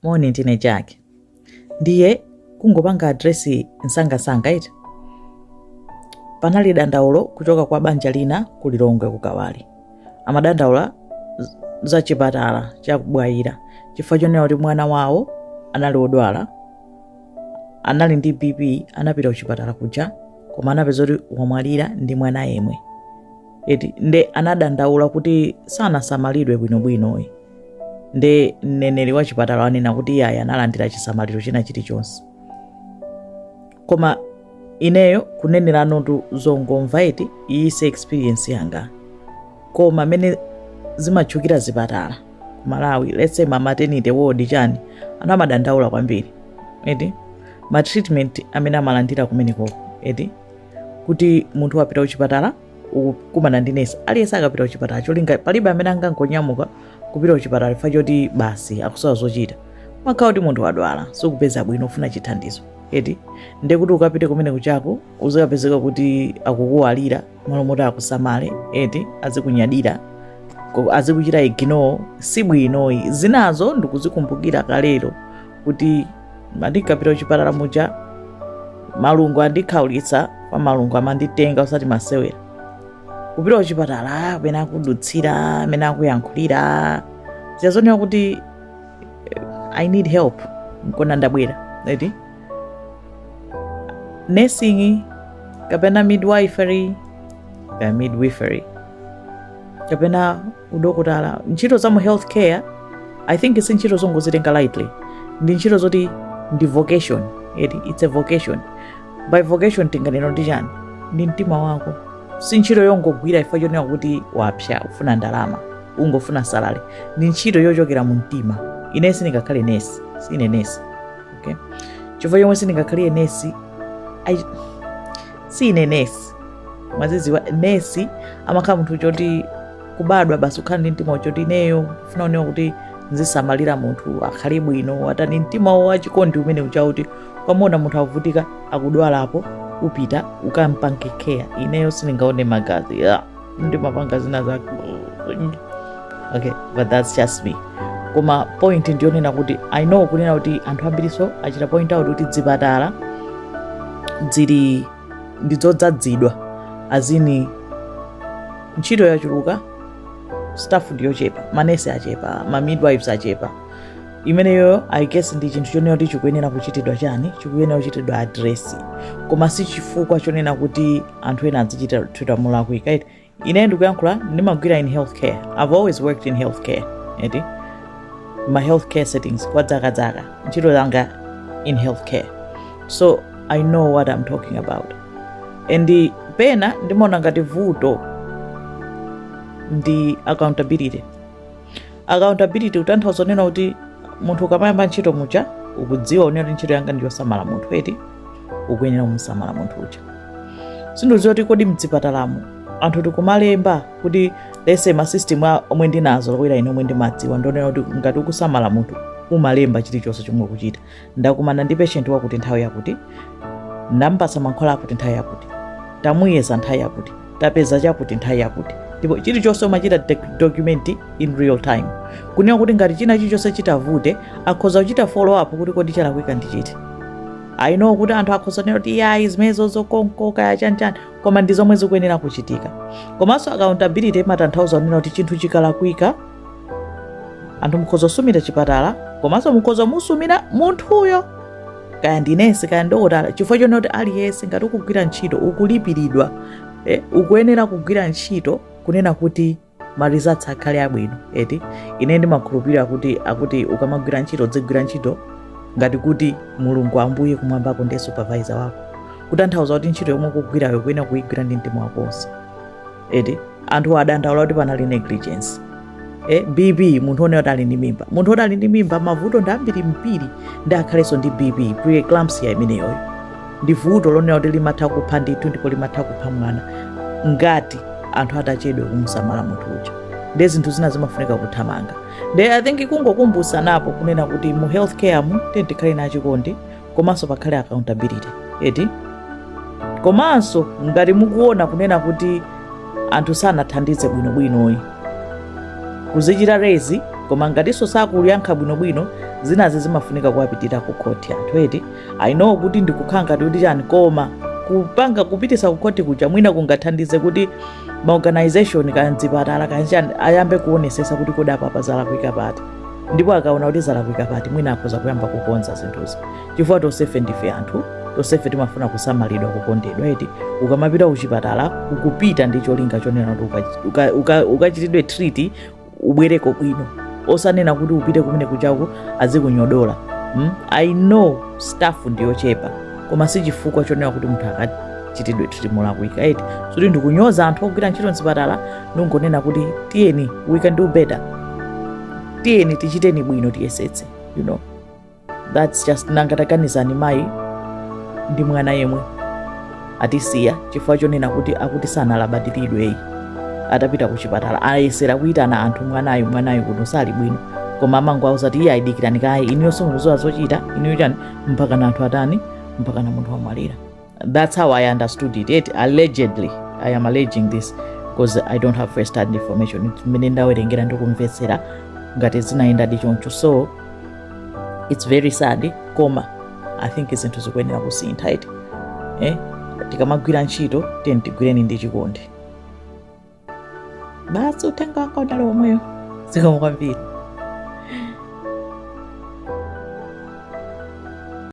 Moni ndine Jack. Ndiye kungopanga adresi msangasanga iti. Panali dandaulo kuchoka kwa banja lina ku Lilongwe kukawali. Amadandaula za chipatala cha kubwayira. Chifukwa chonena kuti mwana wawo anali odwala, anali ndi BP, anapita kuchipatala kuja, koma anapeza kuti wamwalira ndi mwana yemwe. Eti nde anadandaula kuti sanasamalidwe bwinobwinoyi. Nde mneneri wa chipatala anena kuti iye analandira chisamaliro china chilichonse. Koma ineyo kunenera notu zongomva iti iyise experience yanga. Koma mene zimachukira zipatala Malawi, let's say maternity ward chani, anamadandaula kwambiri. Eti ma treatment amene amalandira kumeneko eti kuti munthu wapita kuchipatala kumana ndi nesi, aliyense akapita kuchipatala cholinga palibe amene angangonyamuka kupita kuchipatala chifukwa choti basi akusowa zochita. Makhala kuti munthu wadwala sukupeza bwino ufuna chithandizo eti nde kuti ukapite kumene kuchako uzikapezeka kuti akukuwalira malo moti akusamale eti azikunyadira azikuchita ignore si bwinoyi. Zinazo ndikuzikumbukira kalero kuti ndikapita kuchipatala muja malungu andikhaulitsa pa malungu amanditenga usati masewera. Kupita kuchipatala amene akudutsira amene akuyankhulira ziyazonera kuti I need help nkona ndabwera eti nursing kapena midwifery kapena udokotala, ntchito za mu healthcare I think isi ntchito zongozitenga lightly. Ndi ntchito zoti ndi vocation eti it's a vocation. By vocation tinganeno ndi chani? Ndi mtima wako. Si ntchito yongogwira ifo chonena kuti wapsha ufuna ndalama ungofuna salary. Ndi ntchito yochokera mu mtima. Ine sindingakhale nesi, sine nesi. Okay? Chifukwa yomwe sindingakhale nesi sine nesi. Mwaziziwa nesi amakhala munthu choti kubadwa basi ukhala ndi mtima choti ineyo ufuna unewa kuti nzisamalira munthu akhale bwino, atani mtima wachikondi umene uchauti kwamona munthu akuvutika akudwalapo upita ukampange care. Ineyo sindingaone magazi ndi mapanga zina zake. Okay, but that's just me. Koma point ndionena kuti I know kunena kuti anthu ambiriso achita point out kuti zipatala zili ndizodzadzidwa azini ntchito yachuluka, staff ndiyochepa, manesi achepa, ma midwives achepa. Imeneyo I guess ndi chinthu chonena kuti chikuyenera kuchitidwa chani, chikuyenera kuchitidwa address. Koma si chifukwa chonena kuti anthu ena azichita mulakwika. Ine ndikuyankhula ndimagwira in healthcare. I've always worked in healthcare eti my healthcare settings kwa dzaka ntchito zanga in healthcare, so I know what I'm talking about. And pena ndimona ngati vuto ndi accountability utanthauza nena kuti munthu ukamayamba ntchito mucha ukudziwa unena kuti ntchito yanga ndiyosamala munthu eti ukuyenera kumusamala munthu ucha. Sindidziwa kuti kodi mdzipatalamu anthu tikumalemba kuti lese ma system omwe ndinazo lokwera ine omwe ndimadziwa ndonena kuti ngati ukusamala munthu umalemba chilichonse chomwe ukuchita. Ndakumana ndi patient wakuti nthawi yakuti, ndampatsa mankhwala akuti nthawi yakuti, tamuyeza nthawi yakuti, tapeza chakuti nthawi yakuti, ndipo chilichonse umachita document in real time. Kunena kuti ngati china chilichonse chitavute akhoza kuchita follow up kuti kodi chalakwika ndichiti. I know kuti anthu akhoza kunena kuti ya izimenezo zokonkoka ya chanchani, koma ndi zomwe zikuyenera kuchitika. Komanso accountability imatanthauza kunena kuti chinthu chikalakwika anthu mukhoza kusumira chipatala, komanso mukhoza musumira munthuyo kaya ndi nesi kaya ndokotala. Chifukwa chonena kuti aliyense ngati ukugwira ntchito ukulipiridwa, ukuyenera kugwira ntchito kunena kuti ma results akhale abwino eti. Ine ndimakhulupirira kuti ukamagwira ntchito dzigwira ntchito ngati kuti Mulungu ambuye kumwambako ndi supervisor wako, kutanthauza kuti ntchito yomwe ukugwirayo ukuyenera kuyigwira ndi mtima wako wonse eti. Anthu adandaula kuti panali negligence. BP munthu onena kuti ali ndi mimba, munthu oti ali ndi mimba mavuto ndi ambiri mpiri ndi akhalenso ndi BP preeclampsia imeneyoyo ndi vuto lonena kuti limatha kupha ndithu ndipo limatha kupha mwana ngati anthu atachedwe kumusamala munthu uja. Ndi zinthu zina zimafunika kuthamanga. Ndi I think kungokumbusa napo kunena kuti mu healthcare mu tikhale na chikondi komanso pakhale accountability eti. Komanso ngati mukuona kunena kuti anthu sanathandize bwinobwinoyi kuzichita rezi, koma ngatinso sakuyankha bwinobwino zinazi zimafunika kuwapitira ku khoti anthu eti I know kuti ndikukhanga kuti chani koma kupanga kupitisa ku khoti kuja mwina kungathandize kuti maorganization kana Zipatala kanjani ayambe kuonesesa kuti kodi apa zalakwika pati, ndipo akaona kuti zalakwika pati mwina akhoza kuyamba kukonza zinthuzi, chifukwa tonsefe ndife anthu, tonsefe timafuna kusamalidwa kukondedwa eti ukamapita kuchipatala ukupita ndi cholinga chonena kuti ukachitidwe treat ubwereko bwino, osanena kuti upite kumene kuchako azikunyodola. I know staff ndiyochepa koma si chifukwa chonena kuti munthu akachitidwe treat molakwika eti kuti ndikunyoza anthu ogwira ntchito mzipatala nungonena kuti tiyeni we can do better, tiyeni tichiteni bwino tiyesetse, you know. That's just nangatakanizani mayi ndi mwana yemwe atisiya chifukwa chonena kuti akuti sanalabadiridwe atapita kuchipatala ayesera kuyitana anthu mwanayo kuti sali bwino koma amango auza kuti iye ayidikirani kayi iniyonso mukuzowa zochita iniyo chani mpaka na anthu atani mpaka na munthu wamwalira. That's how I understood it. Allegedly I am alleging this because I don't have first hand information. Mene ndawerengera ndikumvetsera ngati zinaenda dichoncho, so it's very sad koma I think izinthu zikuyenera kusintha eti tikamagwira ntchito tiyeni tigwireni ndi chikondi. Basi utenga wanga udali omweyo zikomo kwambiri.